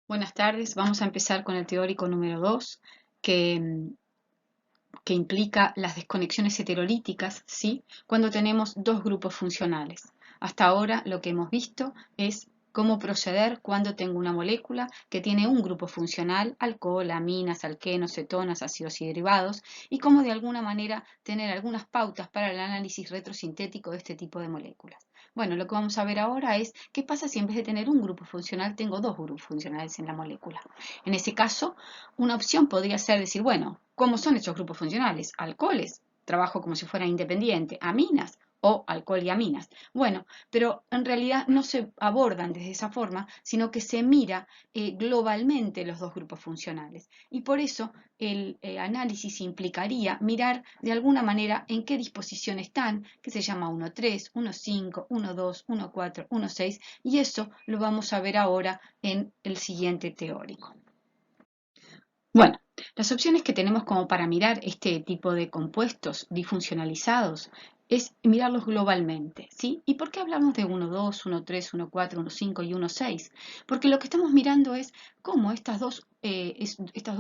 Buenas tardes, vamos a empezar con el teórico número 2, que, que implica las desconexiones heterolíticas, ¿sí? Cuando tenemos dos grupos funcionales. Hasta ahora lo que hemos visto es cómo proceder cuando tengo una molécula que tiene un grupo funcional, alcohol, aminas, alquenos, cetonas, ácidos y derivados, y cómo de alguna manera tener algunas pautas para el análisis retrosintético de este tipo de moléculas. Bueno, lo que vamos a ver ahora es qué pasa si en vez de tener un grupo funcional tengo dos grupos funcionales en la molécula. En ese caso, una opción podría ser decir, bueno, ¿cómo son estos grupos funcionales? Alcoholes, trabajo como si fuera independiente, aminas o alcohol y aminas. Bueno, pero en realidad no se abordan desde esa forma, sino que se mira globalmente los dos grupos funcionales. Y por eso el análisis implicaría mirar de alguna manera en qué disposición están, que se llama 1,3, 1,5, 1,2, 1,4, 1,6, y eso lo vamos a ver ahora en el siguiente teórico. Bueno, las opciones que tenemos como para mirar este tipo de compuestos disfuncionalizados es mirarlos globalmente, ¿sí? ¿Y por qué hablamos de 1,2, 1,3, 1,4, 1,5 y 1,6? Porque lo que estamos mirando es cómo estas dos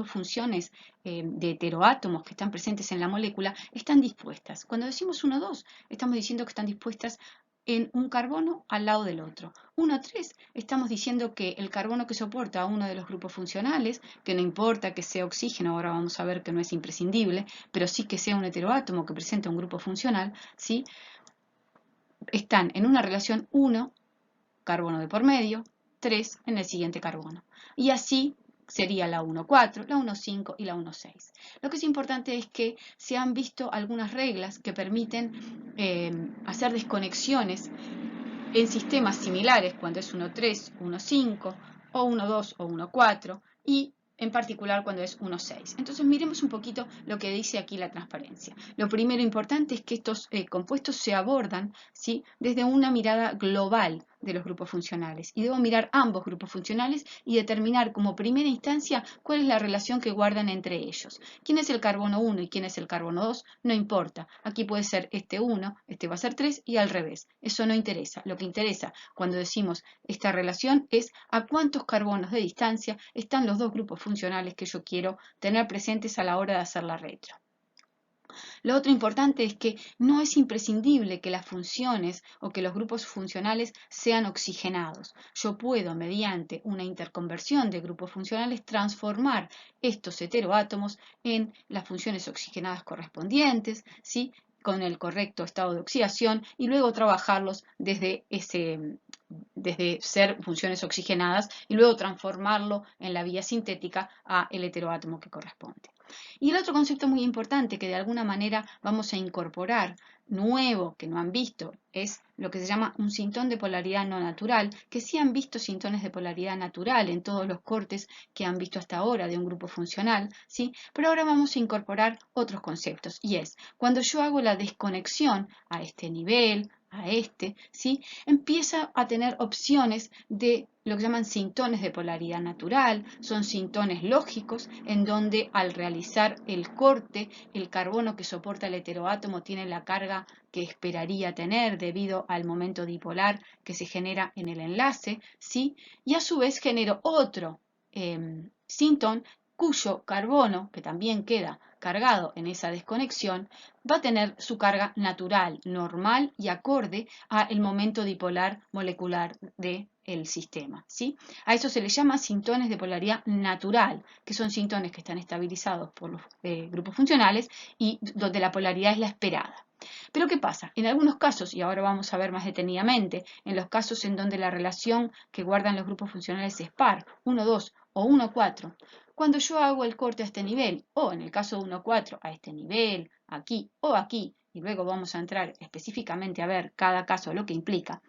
funciones de heteroátomos que están presentes en la molécula están dispuestas. Cuando decimos 1,2, estamos diciendo que están dispuestas en un carbono al lado del otro. 1,3, estamos diciendo que el carbono que soporta a uno de los grupos funcionales, que no importa que sea oxígeno, ahora vamos a ver que no es imprescindible, pero sí que sea un heteroátomo que presente un grupo funcional, ¿sí? Están en una relación 1, carbono de por medio, 3 en el siguiente carbono. Y así sería la 1,4, la 1,5 y la 1,6. Lo que es importante es que se han visto algunas reglas que permiten hacer desconexiones en sistemas similares, cuando es 1,3, 1,5 o 1,2 o 1,4 y en particular cuando es 1,6. Entonces miremos un poquito lo que dice aquí la transparencia. Lo primero importante es que estos compuestos se abordan, ¿sí?, desde una mirada global de los grupos funcionales. Y debo mirar ambos grupos funcionales y determinar como primera instancia cuál es la relación que guardan entre ellos. ¿Quién es el carbono 1 y quién es el carbono 2? No importa. Aquí puede ser este 1, este va a ser 3 y al revés. Eso no interesa. Lo que interesa cuando decimos esta relación es a cuántos carbonos de distancia están los dos grupos funcionales que yo quiero tener presentes a la hora de hacer la retro. Lo otro importante es que no es imprescindible que las funciones o que los grupos funcionales sean oxigenados. Yo puedo, mediante una interconversión de grupos funcionales, transformar estos heteroátomos en las funciones oxigenadas correspondientes, ¿sí?, con el correcto estado de oxidación y luego trabajarlos desde ser funciones oxigenadas y luego transformarlo en la vía sintética a el heteroátomo que corresponde. Y el otro concepto muy importante que de alguna manera vamos a incorporar, nuevo, que no han visto, es lo que se llama un sintón de polaridad no natural, que sí han visto sintones de polaridad natural en todos los cortes que han visto hasta ahora de un grupo funcional, ¿sí? Pero ahora vamos a incorporar otros conceptos, y es cuando yo hago la desconexión a este nivel, a este, ¿sí?, empieza a tener opciones de lo que llaman sintones de polaridad natural, son sintones lógicos en donde al realizar el corte, el carbono que soporta el heteroátomo tiene la carga que esperaría tener debido al momento dipolar que se genera en el enlace, ¿sí? Y a su vez genero otro sintón cuyo carbono, que también queda cargado en esa desconexión, va a tener su carga natural, normal y acorde al momento dipolar molecular del sistema, ¿sí? A eso se le llama sintones de polaridad natural, que son sintones que están estabilizados por los grupos funcionales y donde la polaridad es la esperada. Pero ¿qué pasa? En algunos casos, y ahora vamos a ver más detenidamente, en los casos en donde la relación que guardan los grupos funcionales es par, 1, 2 o 1, 4, cuando yo hago el corte a este nivel, o en el caso de 1, 4, a este nivel, aquí o aquí, y luego vamos a entrar específicamente a ver cada caso lo que implica,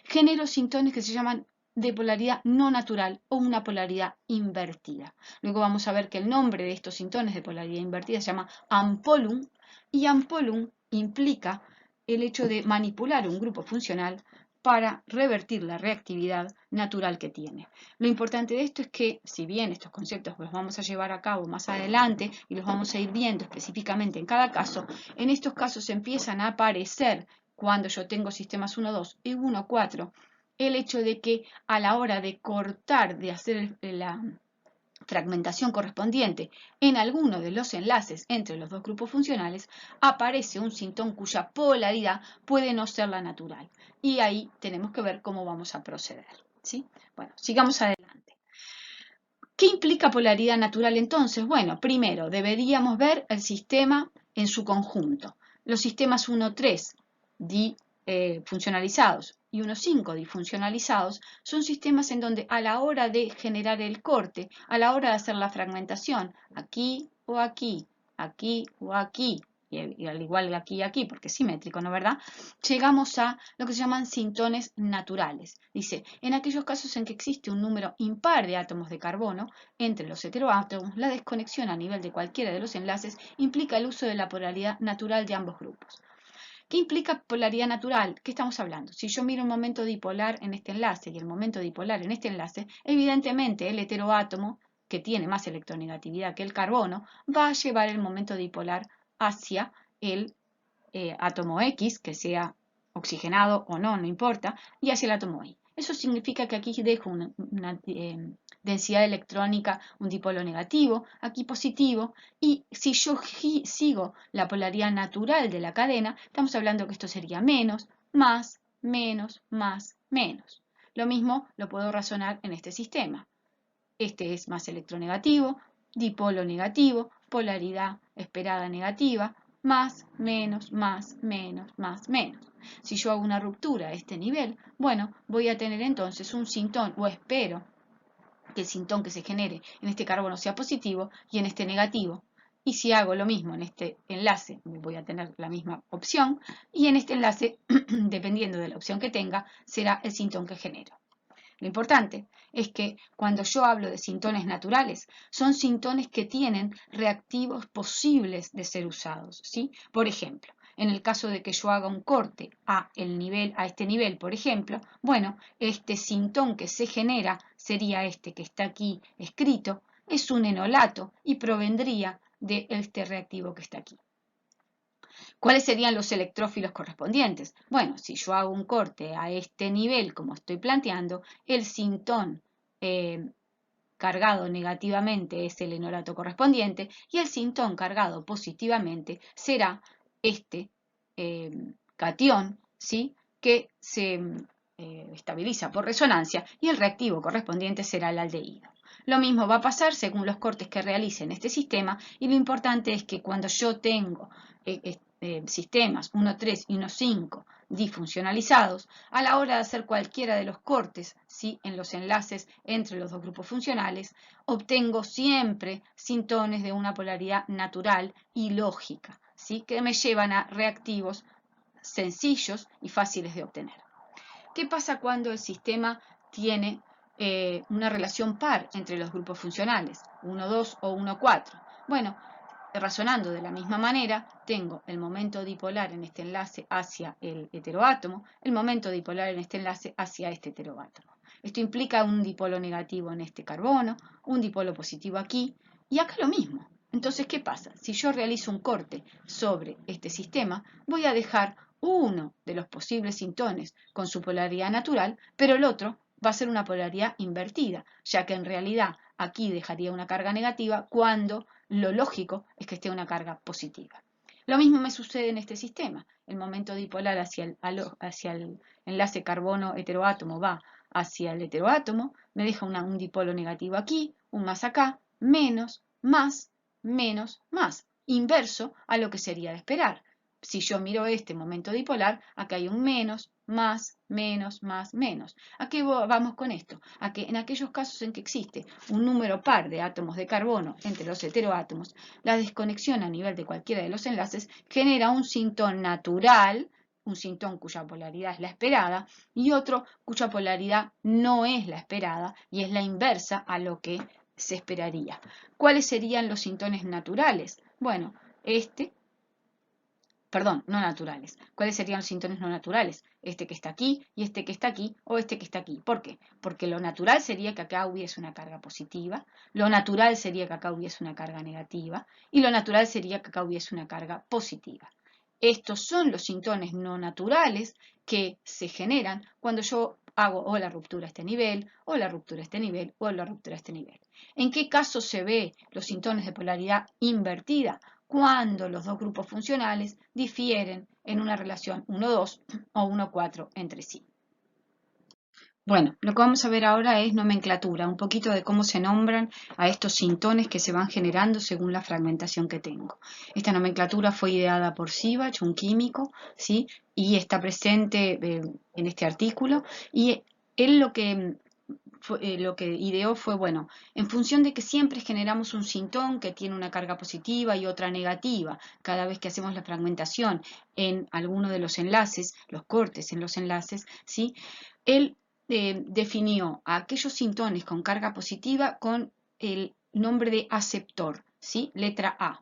genero sintones que se llaman de polaridad no natural o una polaridad invertida. Luego vamos a ver que el nombre de estos sintones de polaridad invertida se llama ampolum, y ampolum implica el hecho de manipular un grupo funcional para revertir la reactividad natural que tiene. Lo importante de esto es que, si bien estos conceptos los vamos a llevar a cabo más adelante y los vamos a ir viendo específicamente en cada caso, en estos casos empiezan a aparecer cuando yo tengo sistemas 1, 2 y 1, 4, el hecho de que a la hora de cortar, de hacer la fragmentación correspondiente en alguno de los enlaces entre los dos grupos funcionales, aparece un sintón cuya polaridad puede no ser la natural. Y ahí tenemos que ver cómo vamos a proceder, ¿sí? Bueno, sigamos adelante. ¿Qué implica polaridad natural entonces? Bueno, primero deberíamos ver el sistema en su conjunto. Los sistemas 1,3 funcionalizados y 1,5 disfuncionalizados son sistemas en donde a la hora de generar el corte, a la hora de hacer la fragmentación, aquí o aquí, aquí o aquí, y al igual aquí y aquí, porque es simétrico, ¿no verdad? Llegamos a lo que se llaman sintones naturales. Dice, en aquellos casos en que existe un número impar de átomos de carbono entre los heteroátomos, la desconexión a nivel de cualquiera de los enlaces implica el uso de la polaridad natural de ambos grupos. ¿Qué implica polaridad natural? ¿Qué estamos hablando? Si yo miro un momento dipolar en este enlace y el momento dipolar en este enlace, evidentemente el heteroátomo, que tiene más electronegatividad que el carbono, va a llevar el momento dipolar hacia el átomo X, que sea oxigenado o no, no importa, y hacia el átomo Y. Eso significa que aquí dejo una densidad electrónica, un dipolo negativo, aquí positivo, y si yo sigo la polaridad natural de la cadena, estamos hablando que esto sería menos, más, menos, más, menos. Lo mismo lo puedo razonar en este sistema. Este es más electronegativo, dipolo negativo, polaridad esperada negativa, más, menos, más, menos, más, menos. Si yo hago una ruptura a este nivel, bueno, voy a tener entonces un sintón, o espero que el sintón que se genere en este carbono sea positivo y en este negativo. Y si hago lo mismo en este enlace, voy a tener la misma opción, y en este enlace, dependiendo de la opción que tenga, será el sintón que genero. Lo importante es que cuando yo hablo de sintones naturales, son sintones que tienen reactivos posibles de ser usados, ¿sí? Por ejemplo, en el caso de que yo haga un corte a este nivel, por ejemplo, bueno, este sintón que se genera sería este que está aquí escrito, es un enolato y provendría de este reactivo que está aquí. ¿Cuáles serían los electrófilos correspondientes? Bueno, si yo hago un corte a este nivel, como estoy planteando, el sintón cargado negativamente es el enolato correspondiente y el sintón cargado positivamente será este catión, ¿sí? Que se estabiliza por resonancia y el reactivo correspondiente será el aldehído. Lo mismo va a pasar según los cortes que realice en este sistema y lo importante es que cuando yo tengo sistemas 1,3 y 1,5 disfuncionalizados, a la hora de hacer cualquiera de los cortes, ¿sí? En los enlaces entre los dos grupos funcionales, obtengo siempre sintones de una polaridad natural y lógica, ¿sí? Que me llevan a reactivos sencillos y fáciles de obtener. ¿Qué pasa cuando el sistema tiene una relación par entre los grupos funcionales, 1,2 o 1,4? Bueno, razonando de la misma manera, tengo el momento dipolar en este enlace hacia el heteroátomo, el momento dipolar en este enlace hacia este heteroátomo. Esto implica un dipolo negativo en este carbono, un dipolo positivo aquí, y acá lo mismo. Entonces, ¿qué pasa? Si yo realizo un corte sobre este sistema, voy a dejar uno de los posibles sintones con su polaridad natural, pero el otro va a ser una polaridad invertida, ya que en realidad aquí dejaría una carga negativa cuando lo lógico es que esté una carga positiva. Lo mismo me sucede en este sistema. El momento dipolar hacia el enlace carbono-heteroátomo va hacia el heteroátomo, me deja un dipolo negativo aquí, un más acá, menos, más, menos, más. Inverso a lo que sería de esperar. Si yo miro este momento dipolar, acá hay un menos, más, menos, más, menos. ¿A qué vamos con esto? A que en aquellos casos en que existe un número par de átomos de carbono entre los heteroátomos, la desconexión a nivel de cualquiera de los enlaces genera un sintón natural, un sintón cuya polaridad es la esperada, y otro cuya polaridad no es la esperada y es la inversa a lo que se esperaría. ¿Cuáles serían los sintones naturales? Bueno, no naturales. ¿Cuáles serían los sintones no naturales? Este que está aquí y este que está aquí o este que está aquí. ¿Por qué? Porque lo natural sería que acá hubiese una carga positiva, lo natural sería que acá hubiese una carga negativa y lo natural sería que acá hubiese una carga positiva. Estos son los sintones no naturales que se generan cuando yo hago o la ruptura a este nivel, o la ruptura a este nivel, o la ruptura a este nivel. ¿En qué caso se ve los sintones de polaridad invertida? Cuando los dos grupos funcionales difieren en una relación 1,2 o 1,4 entre sí. Bueno, lo que vamos a ver ahora es nomenclatura, un poquito de cómo se nombran a estos sintones que se van generando según la fragmentación que tengo. Esta nomenclatura fue ideada por Sivach, un químico, ¿sí? Y está presente en este artículo. Y él lo que ideó fue, bueno, en función de que siempre generamos un sintón que tiene una carga positiva y otra negativa, cada vez que hacemos la fragmentación en alguno de los enlaces, los cortes en los enlaces, ¿sí? Él definió a aquellos sintones con carga positiva con el nombre de aceptor, ¿sí? Letra A,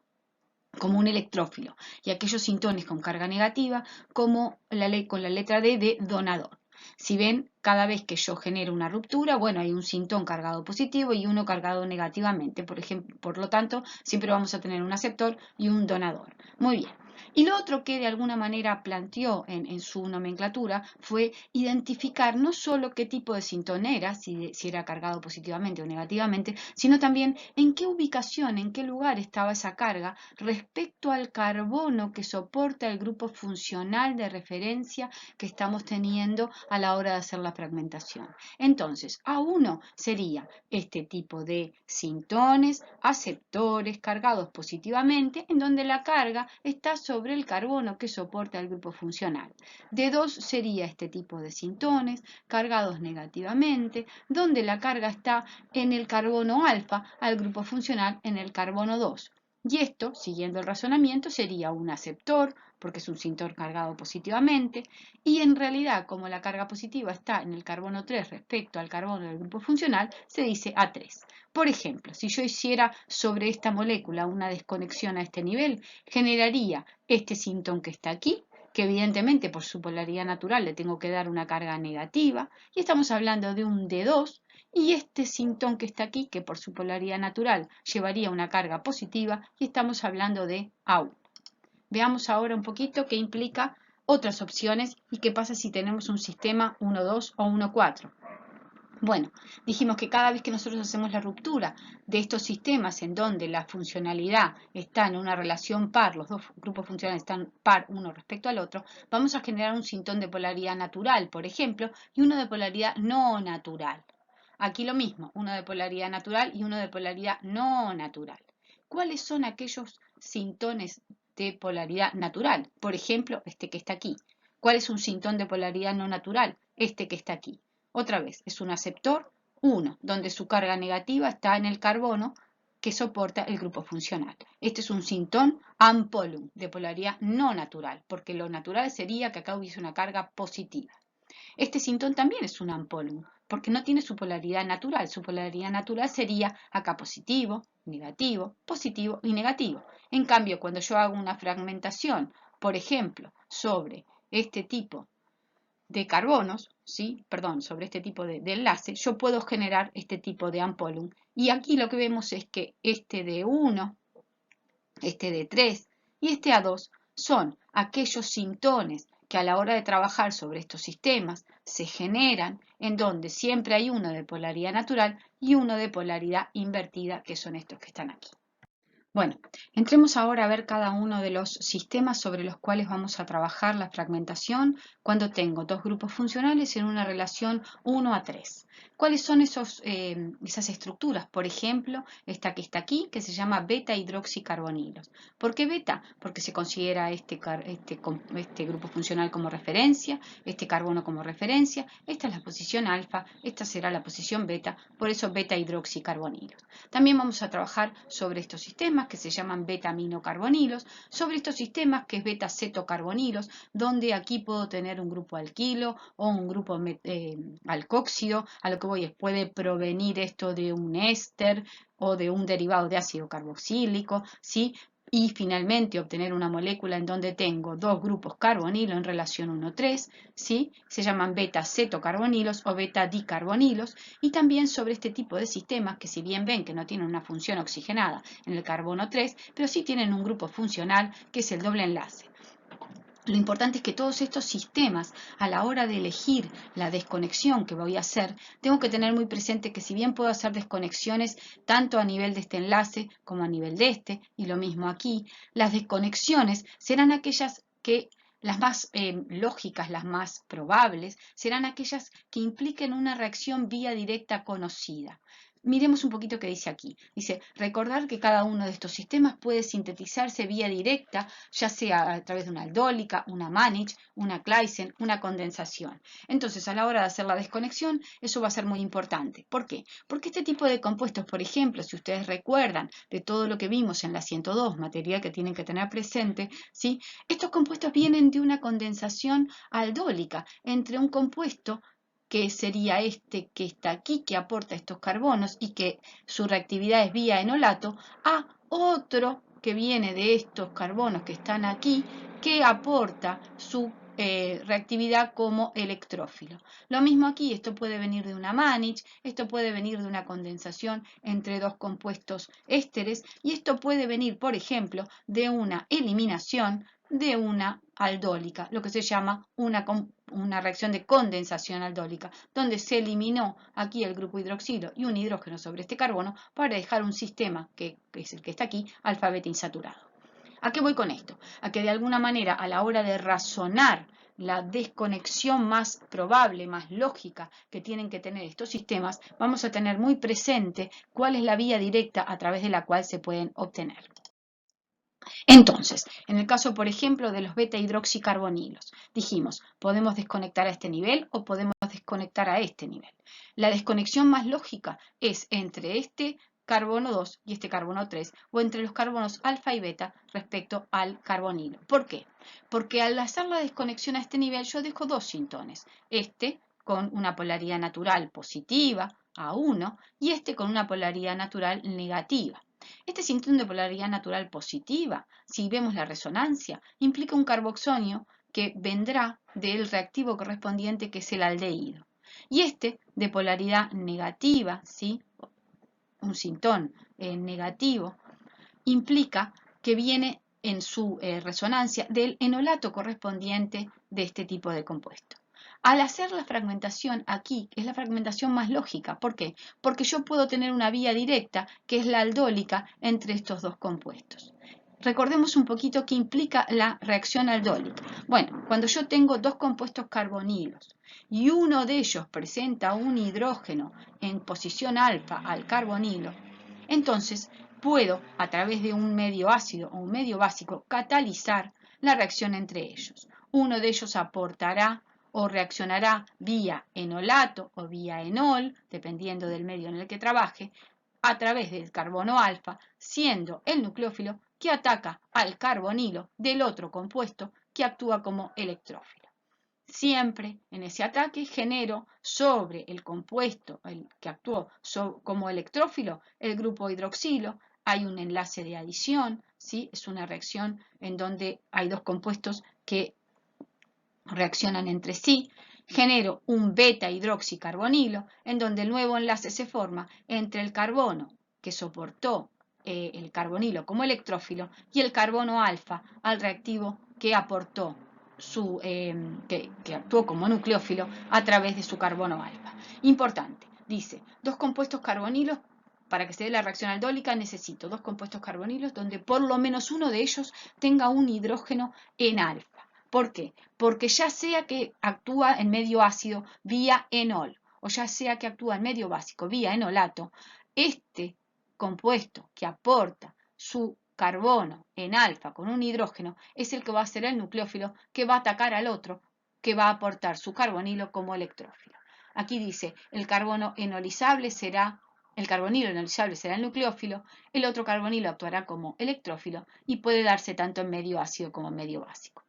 como un electrófilo, y aquellos sintones con carga negativa como con la letra D de donador. Si ven, cada vez que yo genero una ruptura, bueno, hay un sintón cargado positivo y uno cargado negativamente. Por ejemplo, por lo tanto, siempre vamos a tener un aceptor y un donador. Muy bien. Y lo otro que de alguna manera planteó en su nomenclatura fue identificar no solo qué tipo de sintón era, si era cargado positivamente o negativamente, sino también en qué ubicación, en qué lugar estaba esa carga respecto al carbono que soporta el grupo funcional de referencia que estamos teniendo a la hora de hacer la fragmentación. Entonces, A1 sería este tipo de sintones, aceptores cargados positivamente, en donde la carga está sobre el carbono que soporta el grupo funcional. D2 sería este tipo de sintones cargados negativamente, donde la carga está en el carbono alfa al grupo funcional en el carbono 2. Y esto, siguiendo el razonamiento, sería un aceptor, porque es un sintón cargado positivamente, y en realidad, como la carga positiva está en el carbono 3 respecto al carbono del grupo funcional, se dice A3. Por ejemplo, si yo hiciera sobre esta molécula una desconexión a este nivel, generaría este sintón que está aquí, que evidentemente por su polaridad natural le tengo que dar una carga negativa, y estamos hablando de un D2, y este sintón que está aquí, que por su polaridad natural llevaría una carga positiva, y estamos hablando de A1. Veamos ahora un poquito qué implica otras opciones y qué pasa si tenemos un sistema 1,2 o 1,4. Bueno, dijimos que cada vez que nosotros hacemos la ruptura de estos sistemas en donde la funcionalidad está en una relación par, los dos grupos funcionales están par uno respecto al otro, vamos a generar un sintón de polaridad natural, por ejemplo, y uno de polaridad no natural. Aquí lo mismo, uno de polaridad natural y uno de polaridad no natural. ¿Cuáles son aquellos sintones de polaridad natural? Por ejemplo, este que está aquí. ¿Cuál es un sintón de polaridad no natural? Este que está aquí. Otra vez, es un aceptor 1, donde su carga negativa está en el carbono que soporta el grupo funcional. Este es un sintón ampolum, de polaridad no natural, porque lo natural sería que acá hubiese una carga positiva. Este sintón también es un ampolum, porque no tiene su polaridad natural. Su polaridad natural sería acá positivo y negativo. En cambio, cuando yo hago una fragmentación, por ejemplo, sobre este tipo de carbonos, ¿sí? Perdón, sobre este tipo de enlace, yo puedo generar este tipo de ampolum. Y aquí lo que vemos es que este D1, este D3 y este A2 son aquellos sintones que a la hora de trabajar sobre estos sistemas se generan en donde siempre hay uno de polaridad natural y uno de polaridad invertida, que son estos que están aquí. Bueno, entremos ahora a ver cada uno de los sistemas sobre los cuales vamos a trabajar la fragmentación cuando tengo dos grupos funcionales en una relación 1:3. ¿Cuáles son esas estructuras? Por ejemplo, esta que está aquí, que se llama beta-hidroxicarbonilos. ¿Por qué beta? Porque se considera este grupo funcional como referencia, este carbono como referencia, esta es la posición alfa, esta será la posición beta, por eso beta-hidroxicarbonilos. También vamos a trabajar sobre estos sistemas que se llaman beta-aminocarbonilos, sobre estos sistemas que es beta-cetocarbonilos, donde aquí puedo tener un grupo alquilo o un grupo alcóxido. A lo que voy es, puede provenir esto de un éster o de un derivado de ácido carboxílico, ¿sí? Y finalmente obtener una molécula en donde tengo dos grupos carbonilo en relación 1,3, ¿sí? Se llaman beta-cetocarbonilos o beta-dicarbonilos, y también sobre este tipo de sistemas que, si bien ven que no tienen una función oxigenada en el carbono 3, pero sí tienen un grupo funcional que es el doble enlace. Lo importante es que todos estos sistemas, a la hora de elegir la desconexión que voy a hacer, tengo que tener muy presente que si bien puedo hacer desconexiones tanto a nivel de este enlace como a nivel de este, y lo mismo aquí, las desconexiones serán aquellas que las más lógicas, las más probables, serán aquellas que impliquen una reacción vía directa conocida. Miremos un poquito qué dice aquí. Dice, recordar que cada uno de estos sistemas puede sintetizarse vía directa, ya sea a través de una aldólica, una Mannich, una Claisen, una condensación. Entonces, a la hora de hacer la desconexión, eso va a ser muy importante. ¿Por qué? Porque este tipo de compuestos, por ejemplo, si ustedes recuerdan de todo lo que vimos en la 102, material que tienen que tener presente, ¿sí? Estos compuestos vienen de una condensación aldólica entre un compuesto que sería este que está aquí, que aporta estos carbonos y que su reactividad es vía enolato, a otro que viene de estos carbonos que están aquí, que aporta su reactividad como electrófilo. Lo mismo aquí, esto puede venir de una Mannich, esto puede venir de una condensación entre dos compuestos ésteres y esto puede venir, por ejemplo, de una eliminación de una aldólica, lo que se llama una reacción de condensación aldólica, donde se eliminó aquí el grupo hidroxilo y un hidrógeno sobre este carbono para dejar un sistema, que es el que está aquí, alfa-beta insaturado. ¿A qué voy con esto? A que de alguna manera a la hora de razonar la desconexión más probable, más lógica que tienen que tener estos sistemas, vamos a tener muy presente cuál es la vía directa a través de la cual se pueden obtener. Entonces, en el caso, por ejemplo, de los beta-hidroxicarbonilos, dijimos, podemos desconectar a este nivel o podemos desconectar a este nivel. La desconexión más lógica es entre este carbono 2 y este carbono 3, o entre los carbonos alfa y beta respecto al carbonilo. ¿Por qué? Porque al hacer la desconexión a este nivel yo dejo dos sintones, este con una polaridad natural positiva, A1, y este con una polaridad natural negativa. Este sintón de polaridad natural positiva, si vemos la resonancia, implica un carboxonio que vendrá del reactivo correspondiente, que es el aldehído. Y este de polaridad negativa, ¿sí? Un sintón negativo, implica que viene en su resonancia del enolato correspondiente de este tipo de compuesto. Al hacer la fragmentación aquí, es la fragmentación más lógica. ¿Por qué? Porque yo puedo tener una vía directa, que es la aldólica, entre estos dos compuestos. Recordemos un poquito qué implica la reacción aldólica. Bueno, cuando yo tengo dos compuestos carbonilos y uno de ellos presenta un hidrógeno en posición alfa al carbonilo, entonces puedo, a través de un medio ácido o un medio básico, catalizar la reacción entre ellos. Uno de ellos aportará o reaccionará vía enolato o vía enol, dependiendo del medio en el que trabaje, a través del carbono alfa, siendo el nucleófilo que ataca al carbonilo del otro compuesto que actúa como electrófilo. Siempre en ese ataque genero sobre el compuesto que actuó como electrófilo el grupo hidroxilo. Hay un enlace de adición, ¿sí? Es una reacción en donde hay dos compuestos que reaccionan entre sí. Genero un beta hidroxicarbonilo en donde el nuevo enlace se forma entre el carbono que soportó el carbonilo como electrófilo y el carbono alfa al reactivo que aportó que actuó como nucleófilo a través de su carbono alfa. Importante, dice, dos compuestos carbonilos. Para que se dé la reacción aldólica necesito dos compuestos carbonilos donde por lo menos uno de ellos tenga un hidrógeno en alfa. ¿Por qué? Porque ya sea que actúa en medio ácido vía enol o ya sea que actúa en medio básico vía enolato, este compuesto que aporta su carbono en alfa con un hidrógeno es el que va a ser el nucleófilo que va a atacar al otro que va a aportar su carbonilo como electrófilo. Aquí dice, el carbono enolizable será el carbonilo enolizable será el nucleófilo, el otro carbonilo actuará como electrófilo y puede darse tanto en medio ácido como en medio básico.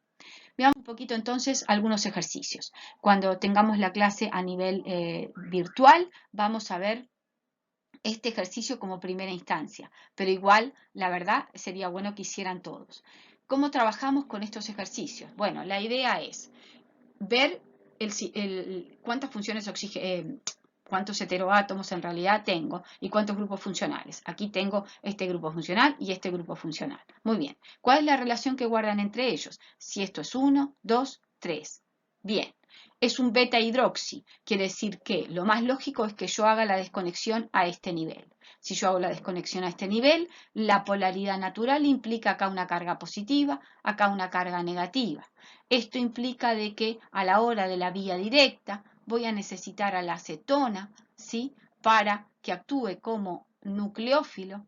Veamos un poquito entonces algunos ejercicios. Cuando tengamos la clase a nivel virtual, vamos a ver este ejercicio como primera instancia, pero igual, la verdad, sería bueno que hicieran todos. ¿Cómo trabajamos con estos ejercicios? Bueno, la idea es ver cuántas funciones cuántos heteroátomos en realidad tengo y cuántos grupos funcionales. Aquí tengo este grupo funcional y este grupo funcional. Muy bien. ¿Cuál es la relación que guardan entre ellos? Si esto es 1, 2, 3. Bien. Es un beta hidroxi. Quiere decir que lo más lógico es que yo haga la desconexión a este nivel. Si yo hago la desconexión a este nivel, la polaridad natural implica acá una carga positiva, acá una carga negativa. Esto implica de que a la hora de la vía directa voy a necesitar a la acetona, ¿sí?, para que actúe como nucleófilo,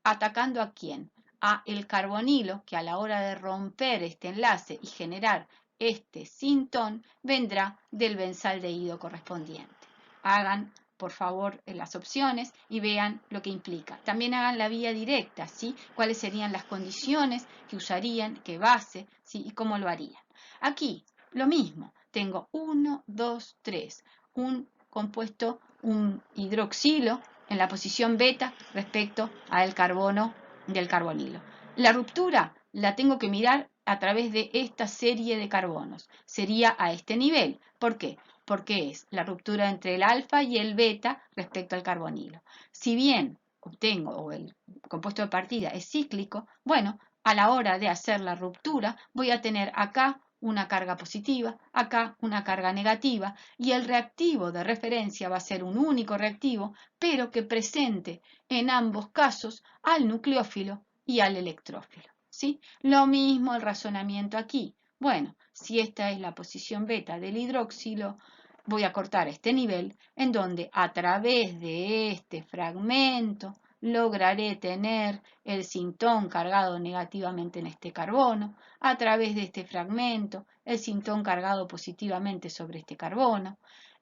atacando ¿a quién? A el carbonilo, que a la hora de romper este enlace y generar este sintón, vendrá del benzaldehído correspondiente. Hagan, por favor, las opciones y vean lo que implica. También hagan la vía directa, ¿sí? Cuáles serían las condiciones que usarían, qué base, ¿sí? Y cómo lo harían. Aquí, lo mismo. Tengo 1, 2, 3. Un compuesto, un hidroxilo en la posición beta respecto al carbono del carbonilo. La ruptura la tengo que mirar a través de esta serie de carbonos. Sería a este nivel. ¿Por qué? Porque es la ruptura entre el alfa y el beta respecto al carbonilo. Si bien obtengo, o el compuesto de partida es cíclico, bueno, a la hora de hacer la ruptura voy a tener acá una carga positiva, acá una carga negativa, y el reactivo de referencia va a ser un único reactivo, pero que presente en ambos casos al nucleófilo y al electrófilo, ¿sí? Lo mismo el razonamiento aquí. Bueno, si esta es la posición beta del hidroxilo, voy a cortar este nivel, en donde a través de este fragmento lograré tener el sintón cargado negativamente en este carbono, a través de este fragmento el sintón cargado positivamente sobre este carbono.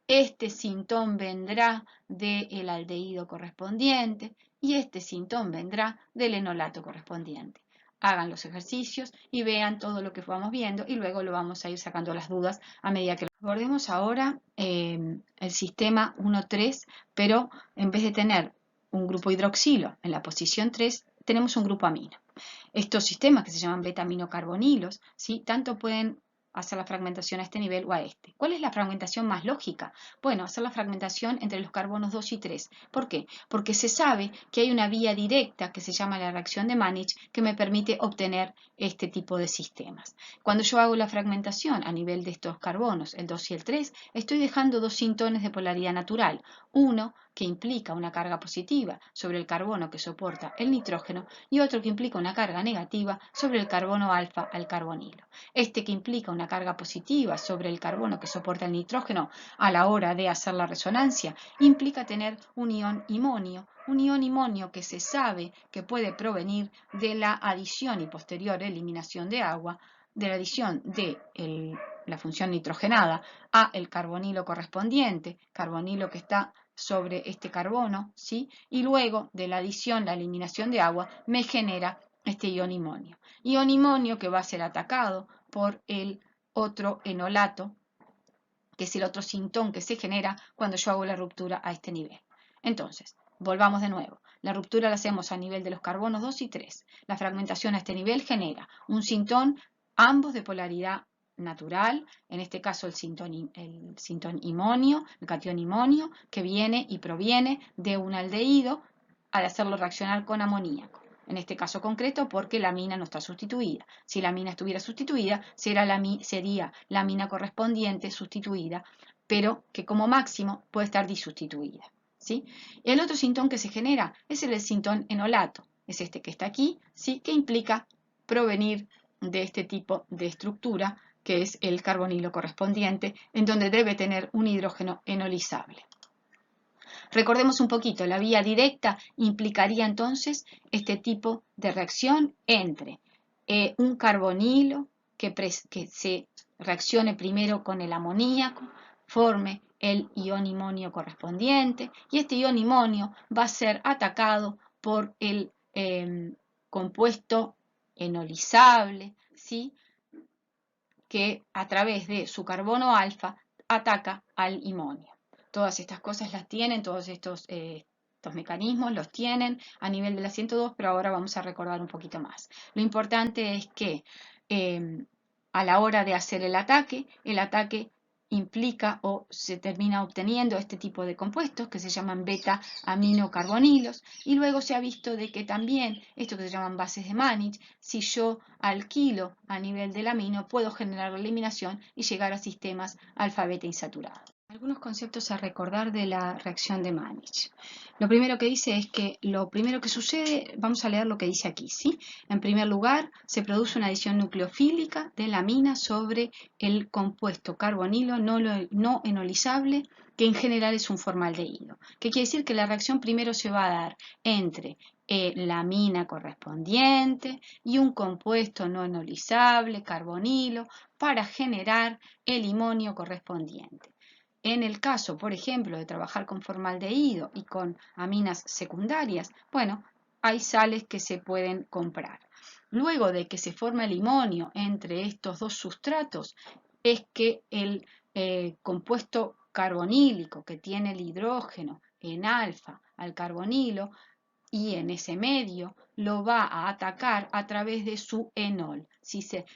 Este sintón vendrá del aldehído correspondiente y este sintón vendrá del enolato correspondiente. Hagan los ejercicios y vean todo lo que vamos viendo y luego lo vamos a ir sacando las dudas a medida que lo abordemos ahora el sistema 1,3, pero en vez de tener un grupo hidroxilo en la posición 3, tenemos un grupo amino. Estos sistemas que se llaman beta-aminocarbonilos, ¿sí?, tanto pueden hacer la fragmentación a este nivel o a este. ¿Cuál es la fragmentación más lógica? Bueno, hacer la fragmentación entre los carbonos 2 y 3. ¿Por qué? Porque se sabe que hay una vía directa que se llama la reacción de Mannich que me permite obtener este tipo de sistemas. Cuando yo hago la fragmentación a nivel de estos carbonos, el 2 y el 3, estoy dejando dos sintones de polaridad natural. Uno que implica una carga positiva sobre el carbono que soporta el nitrógeno y otro que implica una carga negativa sobre el carbono alfa al carbonilo. Este que implica una carga positiva sobre el carbono que soporta el nitrógeno a la hora de hacer la resonancia implica tener un ion imonio que se sabe que puede provenir de la adición y posterior eliminación de agua, de la adición de la función nitrogenada a el carbonilo correspondiente, carbonilo que está sobre este carbono, ¿sí? Y luego de la adición, la eliminación de agua, me genera este ion imonio. Ion imonio que va a ser atacado por el otro enolato, que es el otro sintón que se genera cuando yo hago la ruptura a este nivel. Entonces, volvamos de nuevo. La ruptura la hacemos a nivel de los carbonos 2 y 3. La fragmentación a este nivel genera un sintón, ambos de polaridad natural, en este caso el sintón imonio, el catión imonio, que viene y proviene de un aldehído al hacerlo reaccionar con amoníaco. En este caso concreto porque la amina no está sustituida. Si la amina estuviera sustituida, sería la amina correspondiente sustituida, pero que como máximo puede estar disustituida, ¿sí? El otro sintón que se genera es el sintón enolato, es este que está aquí, ¿sí?, que implica provenir de este tipo de estructura que es el carbonilo correspondiente, en donde debe tener un hidrógeno enolizable. Recordemos un poquito, la vía directa implicaría entonces este tipo de reacción entre un carbonilo que se reaccione primero con el amoníaco, forme el ion imonio correspondiente y este ion imonio va a ser atacado por el compuesto enolizable, ¿sí?, que a través de su carbono alfa ataca al imonio. Todas estas cosas las tienen, todos estos mecanismos los tienen a nivel de la 102, pero ahora vamos a recordar un poquito más. Lo importante es que a la hora de hacer el ataque implica o se termina obteniendo este tipo de compuestos que se llaman beta-aminocarbonilos, y luego se ha visto de que también esto que se llaman bases de Mannich, si yo alquilo a nivel del amino puedo generar la eliminación y llegar a sistemas alfa-beta insaturados. Algunos conceptos a recordar de la reacción de Mannich. Lo primero que dice es que lo primero que sucede, vamos a leer lo que dice aquí, ¿sí? En primer lugar, se produce una adición nucleofílica de la amina sobre el compuesto carbonilo no enolizable, que en general es un formaldehído. ¿Qué quiere decir? Que la reacción primero se va a dar entre la amina correspondiente y un compuesto no enolizable, carbonilo, para generar el limonio correspondiente. En el caso, por ejemplo, de trabajar con formaldehído y con aminas secundarias, bueno, hay sales que se pueden comprar. Luego de que se forma el limonio entre estos dos sustratos, es que el compuesto carbonílico que tiene el hidrógeno en alfa al carbonilo y en ese medio lo va a atacar a través de su enol.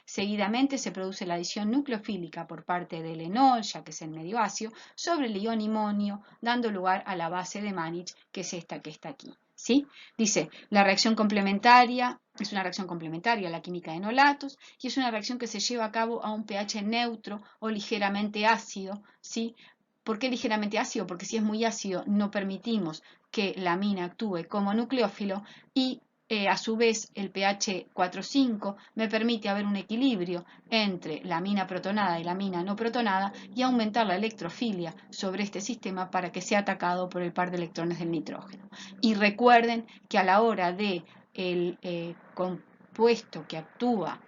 Seguidamente se produce la adición nucleofílica por parte del enol, ya que es el medio ácido, sobre el ion limonio, dando lugar a la base de Mannich, que es esta que está aquí. ¿Sí? Dice, la reacción complementaria es una reacción complementaria a la química de enolatos y es una reacción que se lleva a cabo a un pH neutro o ligeramente ácido. ¿Sí? ¿Por qué ligeramente ácido? Porque si es muy ácido no permitimos que la amina actúe como nucleófilo y a su vez el pH 4,5 me permite haber un equilibrio entre la amina protonada y la amina no protonada y aumentar la electrofilia sobre este sistema para que sea atacado por el par de electrones del nitrógeno. Y recuerden que a la hora de el compuesto que actúa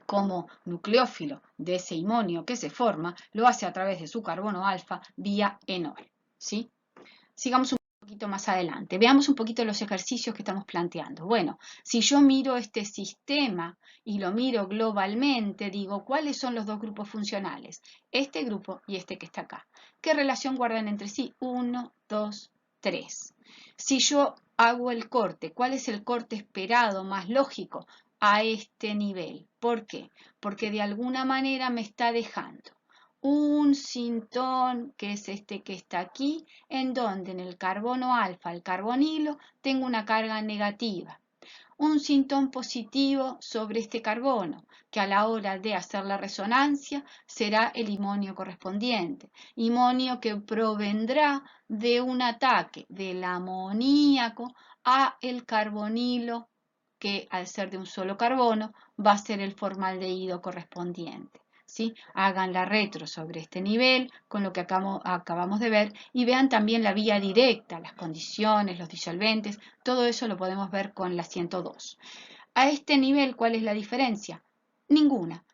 como nucleófilo de ese imonio que se forma, lo hace a través de su carbono alfa vía enol. ¿Sí? Sigamos un poquito más adelante. Veamos un poquito los ejercicios que estamos planteando. Bueno, si yo miro este sistema y lo miro globalmente, digo, ¿cuáles son los dos grupos funcionales? Este grupo y este que está acá. ¿Qué relación guardan entre sí? 1, 2, 3. Si yo hago el corte, ¿cuál es el corte esperado más lógico a este nivel? ¿Por qué? Porque de alguna manera me está dejando un sintón, que es este que está aquí, en donde en el carbono alfa, el carbonilo, tengo una carga negativa. Un sintón positivo sobre este carbono, que a la hora de hacer la resonancia será el imonio correspondiente. Imonio que provendrá de un ataque del amoníaco a el carbonilo, que al ser de un solo carbono va a ser el formaldehído correspondiente. ¿Sí? Hagan la retro sobre este nivel con lo que acabamos de ver y vean también la vía directa, las condiciones, los disolventes, todo eso lo podemos ver con la 102. A este nivel, ¿cuál es la diferencia? Ninguna.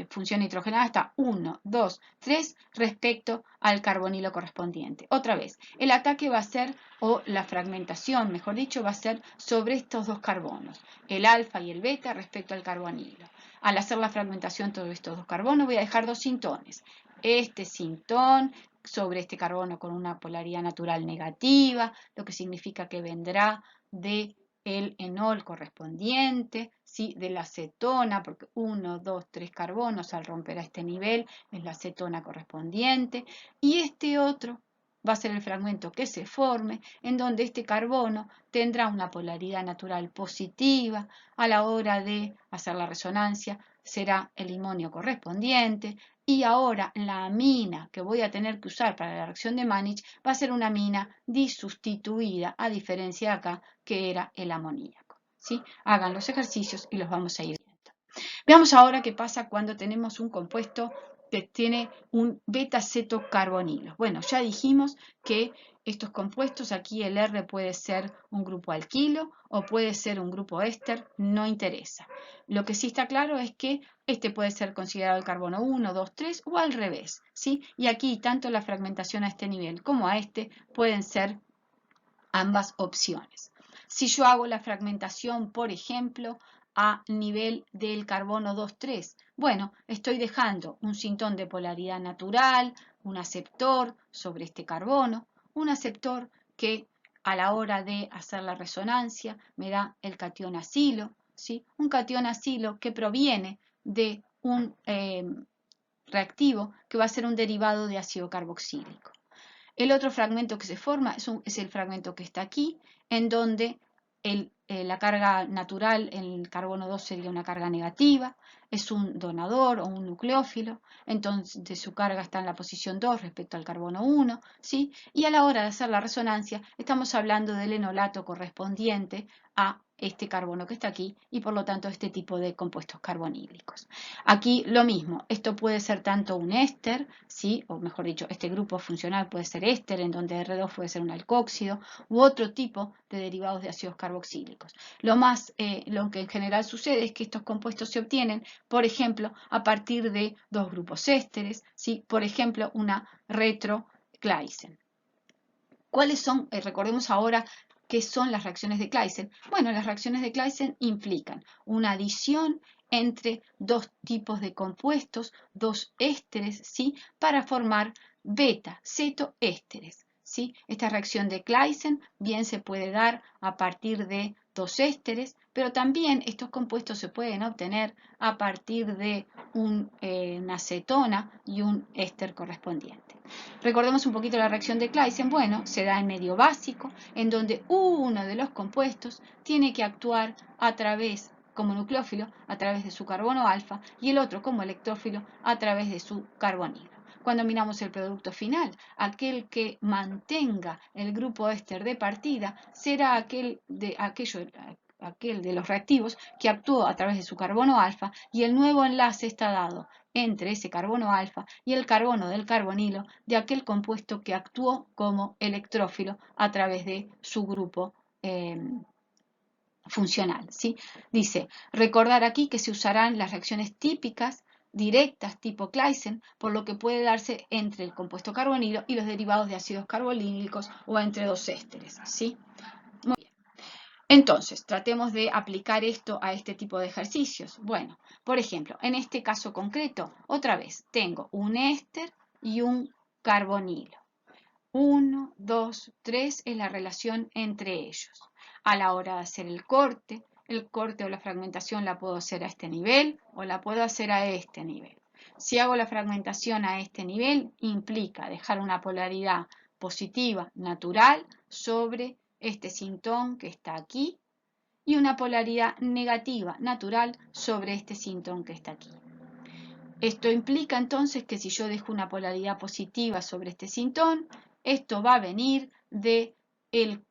Función nitrogenada está 1, 2, 3 respecto al carbonilo correspondiente. Otra vez, el ataque va a ser, o la fragmentación, mejor dicho, va a ser sobre estos dos carbonos, el alfa y el beta respecto al carbonilo. Al hacer la fragmentación sobre estos dos carbonos voy a dejar dos sintones. Este sintón sobre este carbono con una polaridad natural negativa, lo que significa que vendrá de el enol correspondiente, ¿sí? De la cetona, porque 1, 2, 3 carbonos al romper a este nivel es la cetona correspondiente, y este otro va a ser el fragmento que se forme, en donde este carbono tendrá una polaridad natural positiva, a la hora de hacer la resonancia será el limonio correspondiente, y ahora la amina que voy a tener que usar para la reacción de Mannich va a ser una amina disustituida, a diferencia de acá, que era el amoníaco. ¿Sí? Hagan los ejercicios y los vamos a ir viendo. Veamos ahora qué pasa cuando tenemos un compuesto que tiene un beta-cetocarbonilo. Bueno, ya dijimos que estos compuestos, aquí el R puede ser un grupo alquilo o puede ser un grupo éster, no interesa. Lo que sí está claro es que este puede ser considerado el carbono 1, 2, 3 o al revés, ¿sí? Y aquí tanto la fragmentación a este nivel como a este pueden ser ambas opciones. Si yo hago la fragmentación, por ejemplo, a nivel del carbono 2,3, bueno, estoy dejando un sintón de polaridad natural, un aceptor sobre este carbono, un aceptor que a la hora de hacer la resonancia me da el catión acilo, ¿sí? Un catión acilo que proviene de un reactivo que va a ser un derivado de ácido carboxílico. El otro fragmento que se forma es el fragmento que está aquí, en donde la carga natural en el carbono 2 sería una carga negativa, es un donador o un nucleófilo, entonces su carga está en la posición 2 respecto al carbono 1, ¿sí? Y a la hora de hacer la resonancia estamos hablando del enolato correspondiente a este carbono que está aquí y por lo tanto este tipo de compuestos carbonílicos. Aquí lo mismo, esto puede ser tanto un éster, ¿sí? O mejor dicho, este grupo funcional puede ser éster, en donde R2 puede ser un alcóxido, u otro tipo de derivados de ácidos carboxílicos. Lo que en general sucede es que estos compuestos se obtienen, por ejemplo, a partir de dos grupos ésteres, ¿sí? Por ejemplo, una retro-Claisen. ¿Cuáles son? Recordemos ahora qué son las reacciones de Claisen. Bueno, las reacciones de Claisen implican una adición entre dos tipos de compuestos, dos ésteres, ¿sí? Para formar beta-cetoésteres, ¿sí? Esta reacción de Claisen bien se puede dar a partir de dos ésteres, pero también estos compuestos se pueden obtener a partir de una cetona y un éster correspondiente. Recordemos un poquito la reacción de Claisen. Bueno, se da en medio básico, en donde uno de los compuestos tiene que actuar a través, como nucleófilo, a través de su carbono alfa, y el otro como electrófilo a través de su carbonilo. Cuando miramos el producto final, aquel que mantenga el grupo éster de partida será aquel de los reactivos que actuó a través de su carbono alfa, y el nuevo enlace está dado entre ese carbono alfa y el carbono del carbonilo de aquel compuesto que actuó como electrófilo a través de su grupo funcional, ¿sí? Dice, recordar aquí que se usarán las reacciones típicas directas tipo Claisen, por lo que puede darse entre el compuesto carbonilo y los derivados de ácidos carbonílicos o entre dos ésteres, ¿sí? Muy bien. Entonces, tratemos de aplicar esto a este tipo de ejercicios. Bueno, por ejemplo, en este caso concreto, otra vez, tengo un éster y un carbonilo. 1, 2, 3 es la relación entre ellos. A la hora de hacer el corte o la fragmentación la puedo hacer a este nivel o la puedo hacer a este nivel. Si hago la fragmentación a este nivel, implica dejar una polaridad positiva natural sobre este sintón que está aquí y una polaridad negativa natural sobre este sintón que está aquí. Esto implica entonces que si yo dejo una polaridad positiva sobre este sintón, esto va a venir del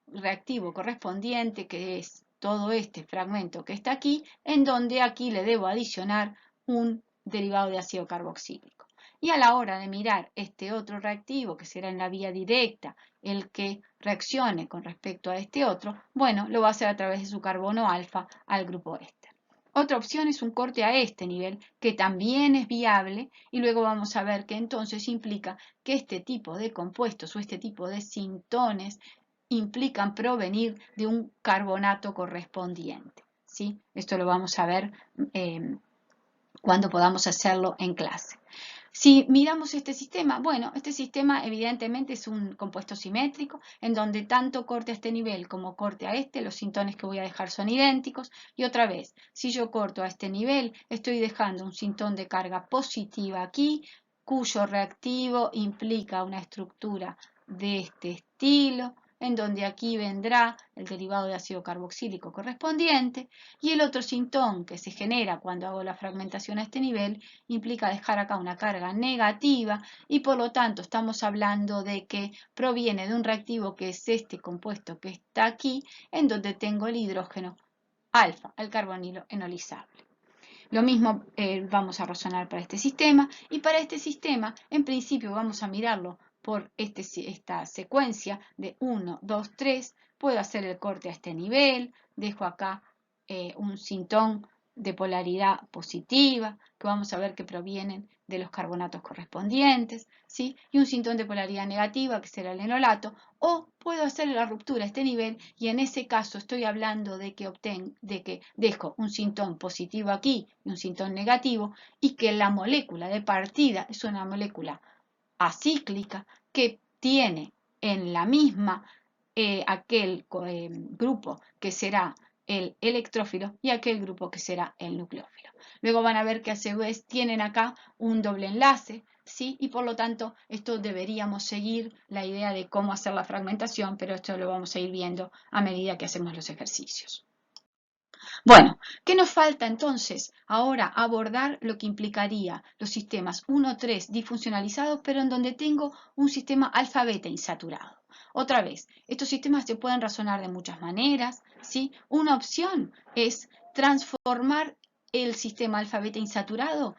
reactivo correspondiente, que es todo este fragmento que está aquí, en donde aquí le debo adicionar un derivado de ácido carboxílico. Y a la hora de mirar este otro reactivo, que será en la vía directa el que reaccione con respecto a este otro, bueno, lo va a hacer a través de su carbono alfa al grupo éster. Otra opción es un corte a este nivel, que también es viable, y luego vamos a ver que entonces implica que este tipo de compuestos o este tipo de sintones implican provenir de un carbonato correspondiente, ¿sí? Esto lo vamos a ver cuando podamos hacerlo en clase. Si miramos este sistema, bueno, este sistema evidentemente es un compuesto simétrico, en donde tanto corte a este nivel como corte a este, los sintones que voy a dejar son idénticos. Y otra vez, si yo corto a este nivel, estoy dejando un sintón de carga positiva aquí, cuyo reactivo implica una estructura de este estilo, en donde aquí vendrá el derivado de ácido carboxílico correspondiente, y el otro sintón que se genera cuando hago la fragmentación a este nivel implica dejar acá una carga negativa, y por lo tanto estamos hablando de que proviene de un reactivo que es este compuesto que está aquí, en donde tengo el hidrógeno alfa, el carbonilo enolizable. Lo mismo vamos a razonar para este sistema, y para este sistema en principio vamos a mirarlo por esta secuencia de 1, 2, 3, puedo hacer el corte a este nivel, dejo acá un sintón de polaridad positiva, que vamos a ver que provienen de los carbonatos correspondientes, ¿sí? Y un sintón de polaridad negativa, que será el enolato, o puedo hacer la ruptura a este nivel, y en ese caso estoy hablando de que dejo un sintón positivo aquí y un sintón negativo, y que la molécula de partida es una molécula acíclica que tiene en la misma aquel grupo que será el electrófilo y aquel grupo que será el nucleófilo. Luego van a ver que a su vez tienen acá un doble enlace, ¿sí? Y por lo tanto esto deberíamos seguir la idea de cómo hacer la fragmentación, pero esto lo vamos a ir viendo a medida que hacemos los ejercicios. Bueno, ¿qué nos falta entonces? Ahora abordar lo que implicaría los sistemas 1-3 disfuncionalizados, pero en donde tengo un sistema alfa-beta insaturado. Otra vez, estos sistemas se pueden razonar de muchas maneras, ¿sí? Una opción es transformar el sistema alfa-beta insaturado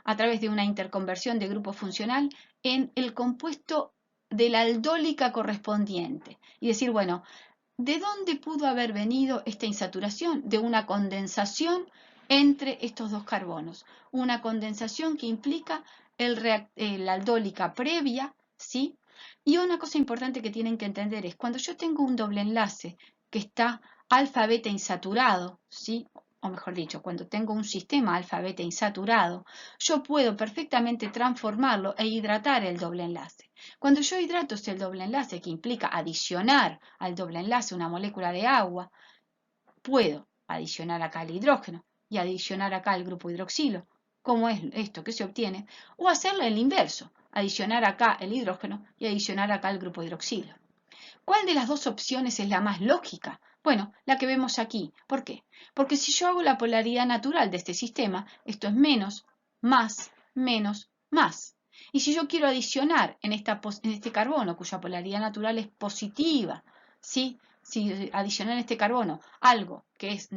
a través de una interconversión de grupo funcional en el compuesto de la aldólica correspondiente. Y decir, bueno, ¿de dónde pudo haber venido esta insaturación? De una condensación entre estos dos carbonos. Una condensación que implica la aldólica previa, ¿sí? Y una cosa importante que tienen que entender es cuando yo tengo un doble enlace que está alfa-beta insaturado, ¿sí? O mejor dicho, cuando tengo un sistema alfa-beta insaturado, yo puedo perfectamente transformarlo e hidratar el doble enlace. Cuando yo hidrato el doble enlace, que implica adicionar al doble enlace una molécula de agua, puedo adicionar acá el hidrógeno y adicionar acá el grupo hidroxilo, como es esto que se obtiene, o hacerle el inverso, adicionar acá el hidrógeno y adicionar acá el grupo hidroxilo. ¿Cuál de las dos opciones es la más lógica? Bueno, la que vemos aquí. ¿Por qué? Porque si yo hago la polaridad natural de este sistema, esto es menos, más, menos, más. Y si yo quiero adicionar en este carbono, cuya polaridad natural es positiva, ¿sí? Si adicionar en este carbono algo que es,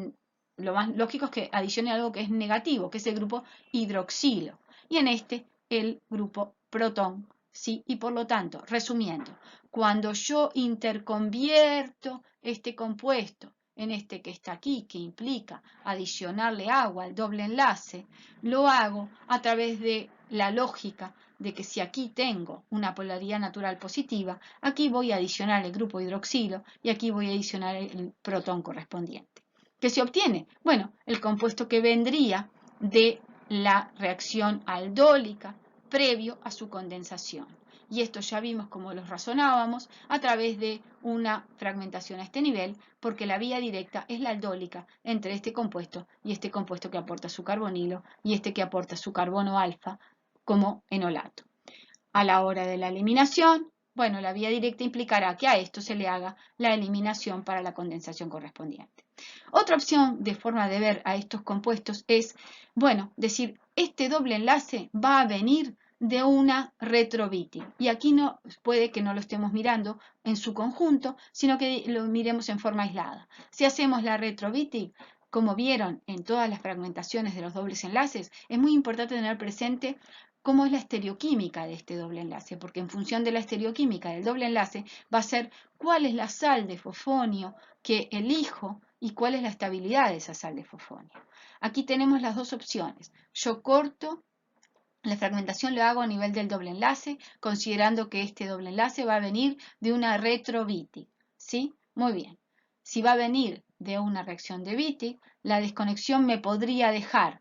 lo más lógico es que adicione algo que es negativo, que es el grupo hidroxilo. Y en este, el grupo protón, ¿sí? Y por lo tanto, resumiendo, cuando yo interconvierto este compuesto en este que está aquí, que implica adicionarle agua al doble enlace, lo hago a través de la lógica de que si aquí tengo una polaridad natural positiva, aquí voy a adicionar el grupo hidroxilo y aquí voy a adicionar el protón correspondiente. ¿Qué se obtiene? Bueno, el compuesto que vendría de la reacción aldólica previo a su condensación. Y esto ya vimos cómo los razonábamos a través de una fragmentación a este nivel, porque la vía directa es la aldólica entre este compuesto y este compuesto que aporta su carbonilo y este que aporta su carbono alfa como enolato. A la hora de la eliminación, bueno, la vía directa implicará que a esto se le haga la eliminación para la condensación correspondiente. Otra opción de forma de ver a estos compuestos es, bueno, decir, este doble enlace va a venir de una retrobiting. Y aquí no puede que no lo estemos mirando en su conjunto, sino que lo miremos en forma aislada. Si hacemos la retrobiting, como vieron en todas las fragmentaciones de los dobles enlaces, es muy importante tener presente cómo es la estereoquímica de este doble enlace, porque en función de la estereoquímica del doble enlace va a ser cuál es la sal de fosfonio que elijo y cuál es la estabilidad de esa sal de fosfonio. Aquí tenemos las dos opciones. Yo corto, la fragmentación lo hago a nivel del doble enlace, considerando que este doble enlace va a venir de una retroBittig, ¿sí? Muy bien. Si va a venir de una reacción de Wittig, la desconexión me podría dejar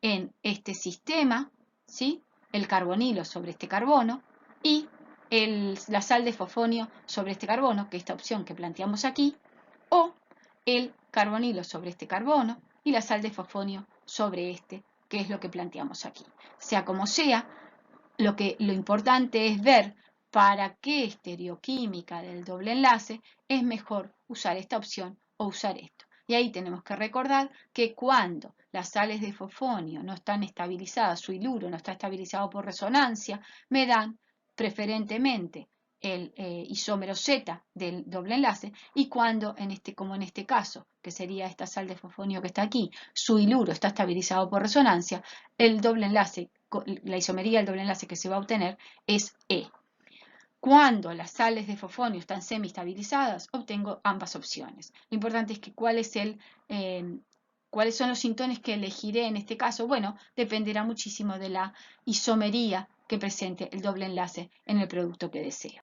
en este sistema, ¿sí? El carbonilo sobre este carbono y la sal de fosfonio sobre este carbono, que es esta opción que planteamos aquí, o el carbonilo sobre este carbono y la sal de fosfonio sobre este, que es lo que planteamos aquí. Sea como sea, lo importante es ver para qué estereoquímica del doble enlace es mejor usar esta opción o usar esto. Y ahí tenemos que recordar que cuando las sales de fosfonio no están estabilizadas, su iluro no está estabilizado por resonancia, me dan preferentemente el isómero Z del doble enlace, y cuando, como en este caso, que sería esta sal de fosfonio que está aquí, su iluro está estabilizado por resonancia, el doble enlace, la isomería del doble enlace que se va a obtener es E. Cuando las sales de fosfonio están semi-estabilizadas, obtengo ambas opciones. Lo importante es que cuáles son los sintones que elegiré en este caso. Bueno, dependerá muchísimo de la isomería que presente el doble enlace en el producto que deseo.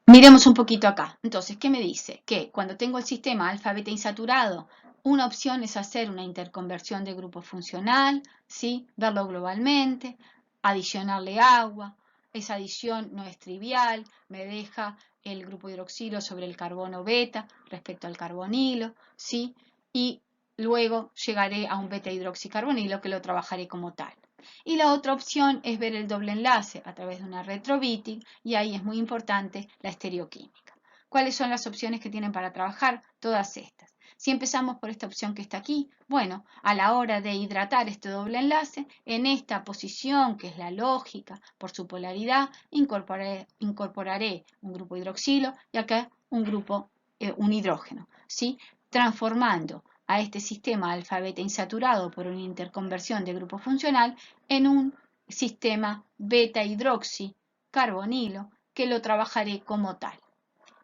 Miremos un poquito acá. Entonces, ¿qué me dice? Que cuando tengo el sistema alfa-beta insaturado, una opción es hacer una interconversión de grupo funcional, ¿sí? Verlo globalmente, adicionarle agua. Esa adición no es trivial, me deja el grupo hidroxilo sobre el carbono beta respecto al carbonilo, ¿sí? Y luego llegaré a un beta hidroxicarbonilo que lo trabajaré como tal. Y la otra opción es ver el doble enlace a través de una retrobeating, y ahí es muy importante la estereoquímica. ¿Cuáles son las opciones que tienen para trabajar? Todas estas. Si empezamos por esta opción que está aquí, bueno, a la hora de hidratar este doble enlace, en esta posición, que es la lógica por su polaridad, incorporaré un grupo hidroxilo y acá un hidrógeno, ¿sí? Transformando a este sistema alfa-beta insaturado por una interconversión de grupo funcional en un sistema beta-hidroxi carbonilo que lo trabajaré como tal.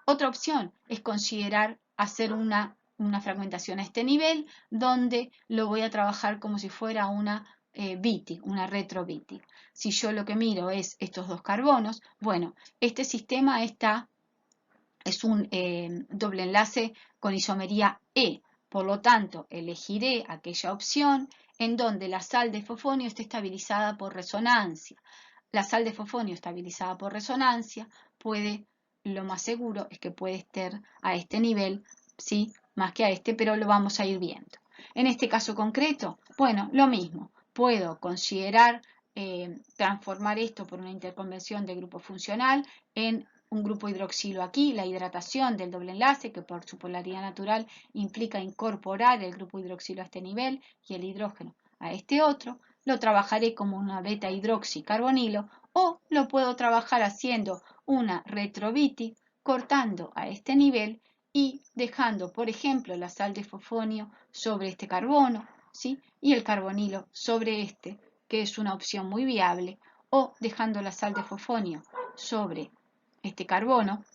Otra opción es considerar hacer una fragmentación a este nivel, donde lo voy a trabajar como si fuera una BITIG, una retroBITIG. Si yo lo que miro es estos dos carbonos, bueno, este sistema es un doble enlace con isomería E. Por lo tanto, elegiré aquella opción en donde la sal de fofonio esté estabilizada por resonancia. La sal de fofonio estabilizada por resonancia lo más seguro es que puede estar a este nivel, ¿sí? Más que a este, pero lo vamos a ir viendo. En este caso concreto, bueno, lo mismo. Puedo considerar transformar esto por una interconvención de grupo funcional en un grupo hidroxilo aquí, la hidratación del doble enlace, que por su polaridad natural implica incorporar el grupo hidroxilo a este nivel y el hidrógeno a este otro. Lo trabajaré como una beta hidroxicarbonilo, o lo puedo trabajar haciendo una retroBITIG, cortando a este nivel y dejando, por ejemplo, la sal de fofonio sobre este carbono, ¿sí? Y el carbonilo sobre este, que es una opción muy viable, o dejando la sal de fofonio sobre este carbono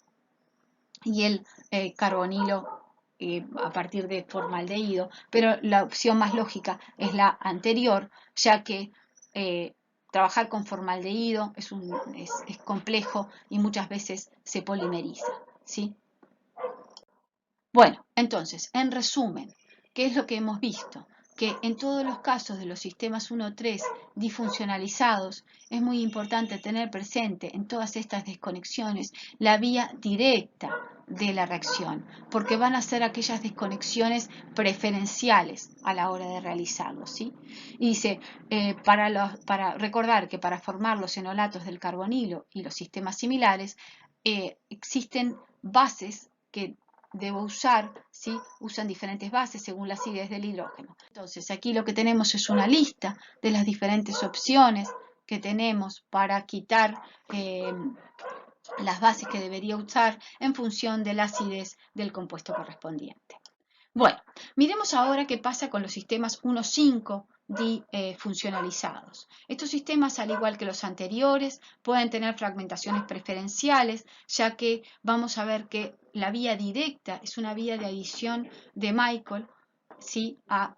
y el carbonilo a partir de formaldehído, pero la opción más lógica es la anterior, ya que trabajar con formaldehído es complejo y muchas veces se polimeriza, ¿sí? Bueno, entonces, en resumen, ¿qué es lo que hemos visto? Que en todos los casos de los sistemas 1-3 disfuncionalizados es muy importante tener presente en todas estas desconexiones la vía directa de la reacción, porque van a ser aquellas desconexiones preferenciales a la hora de realizarlo, ¿sí? Y dice, para recordar que para formar los enolatos del carbonilo y los sistemas similares, existen bases que debo usar, ¿sí? Usan diferentes bases según la acidez del hidrógeno. Entonces, aquí lo que tenemos es una lista de las diferentes opciones que tenemos para quitar las bases que debería usar en función de la acidez del compuesto correspondiente. Bueno, miremos ahora qué pasa con los sistemas 1,5 funcionalizados. Estos sistemas, al igual que los anteriores, pueden tener fragmentaciones preferenciales, ya que vamos a ver que la vía directa es una vía de adición de Michael, ¿sí? a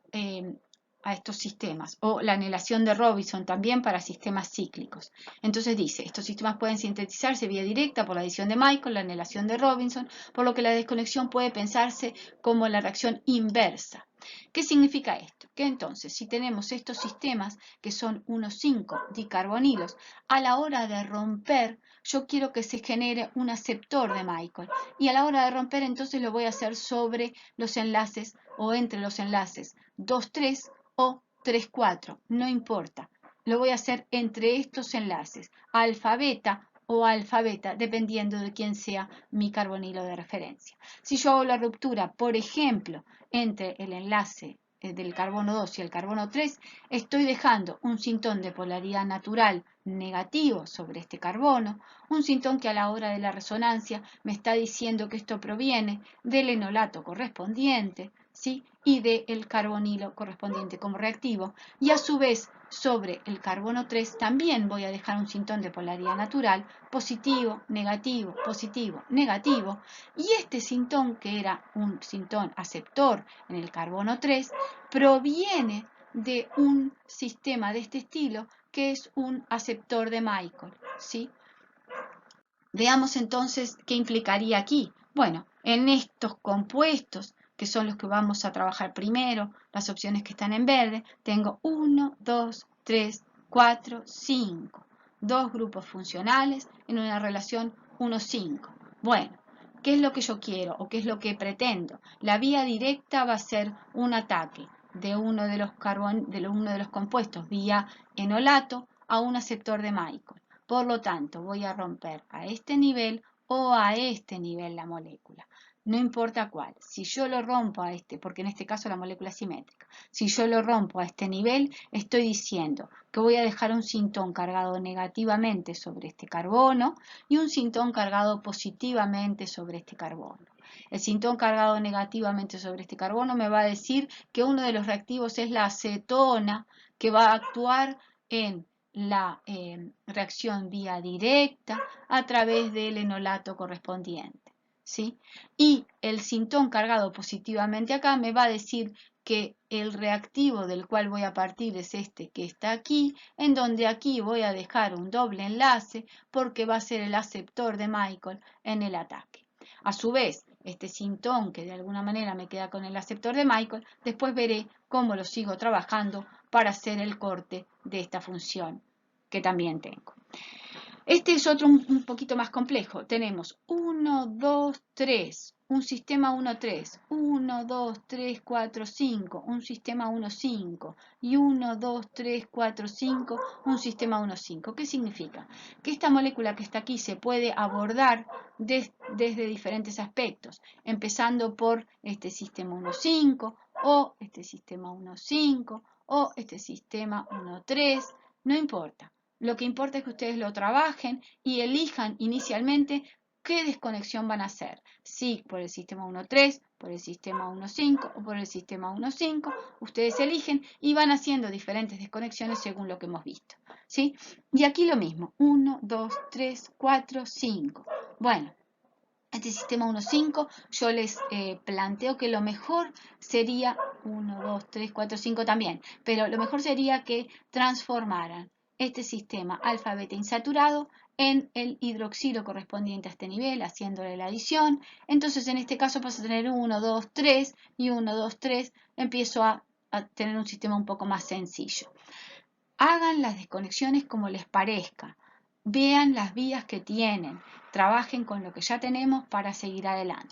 estos sistemas, o la anelación de Robinson también para sistemas cíclicos. Entonces dice, estos sistemas pueden sintetizarse vía directa por la adición de Michael, la anelación de Robinson, por lo que la desconexión puede pensarse como la reacción inversa. ¿Qué significa esto? Que entonces, si tenemos estos sistemas que son 1,5 dicarbonilos, a la hora de romper, yo quiero que se genere un aceptor de Michael, y a la hora de romper entonces lo voy a hacer sobre los enlaces o entre los enlaces 2,3 o 3,4, no importa. Lo voy a hacer entre estos enlaces, alfa-beta o alfa-beta, dependiendo de quién sea mi carbonilo de referencia. Si yo hago la ruptura, por ejemplo, entre el enlace del carbono 2 y el carbono 3, estoy dejando un sintón de polaridad natural negativo sobre este carbono, un sintón que a la hora de la resonancia me está diciendo que esto proviene del enolato correspondiente, ¿sí? Y del carbonilo correspondiente como reactivo, y a su vez sobre el carbono 3 también voy a dejar un sintón de polaridad natural positivo, negativo, positivo, negativo, y este sintón, que era un sintón aceptor en el carbono 3, proviene de un sistema de este estilo que es un aceptor de Michael, ¿sí? Veamos entonces qué implicaría aquí. Bueno, en estos compuestos, que son los que vamos a trabajar primero, las opciones que están en verde, tengo 1, 2, 3, 4, 5. Dos grupos funcionales en una relación 1,5. Bueno, ¿qué es lo que yo quiero o qué es lo que pretendo? La vía directa va a ser un ataque de uno de los compuestos vía enolato a un aceptor de Michael. Por lo tanto, voy a romper a este nivel o a este nivel la molécula. No importa cuál. Si yo lo rompo a este, porque en este caso la molécula es simétrica, si yo lo rompo a este nivel, estoy diciendo que voy a dejar un sintón cargado negativamente sobre este carbono y un sintón cargado positivamente sobre este carbono. El sintón cargado negativamente sobre este carbono me va a decir que uno de los reactivos es la acetona, que va a actuar en la reacción vía directa a través del enolato correspondiente. ¿Sí? Y el sintón cargado positivamente acá me va a decir que el reactivo del cual voy a partir es este que está aquí, en donde aquí voy a dejar un doble enlace porque va a ser el aceptor de Michael en el ataque. A su vez, este sintón que de alguna manera me queda con el aceptor de Michael, después veré cómo lo sigo trabajando para hacer el corte de esta función que también tengo. Este es otro un poquito más complejo. Tenemos 1, 2, 3, un sistema 1, 3, 1, 2, 3, 4, 5, un sistema 1, 5 y 1, 2, 3, 4, 5, un sistema 1, 5. ¿Qué significa? Que esta molécula que está aquí se puede abordar desde diferentes aspectos, empezando por este sistema 1, 5 o este sistema 1, 5 o este sistema 1, 3, no importa. Lo que importa es que ustedes lo trabajen y elijan inicialmente qué desconexión van a hacer. Si por el sistema 1.3, por el sistema 1.5 o por el sistema 1.5, ustedes eligen y van haciendo diferentes desconexiones según lo que hemos visto. ¿Sí? Y aquí lo mismo, 1, 2, 3, 4, 5. Bueno, este sistema 1.5 yo les planteo que lo mejor sería 1, 2, 3, 4, 5 también, pero lo mejor sería que transformaran este sistema alfa beta insaturado en el hidroxilo correspondiente a este nivel, haciéndole la adición. Entonces en este caso paso a tener 1, 2, 3 y 1, 2, 3, empiezo a tener un sistema un poco más sencillo. Hagan las desconexiones como les parezca. Vean las vías que tienen. Trabajen con lo que ya tenemos para seguir adelante.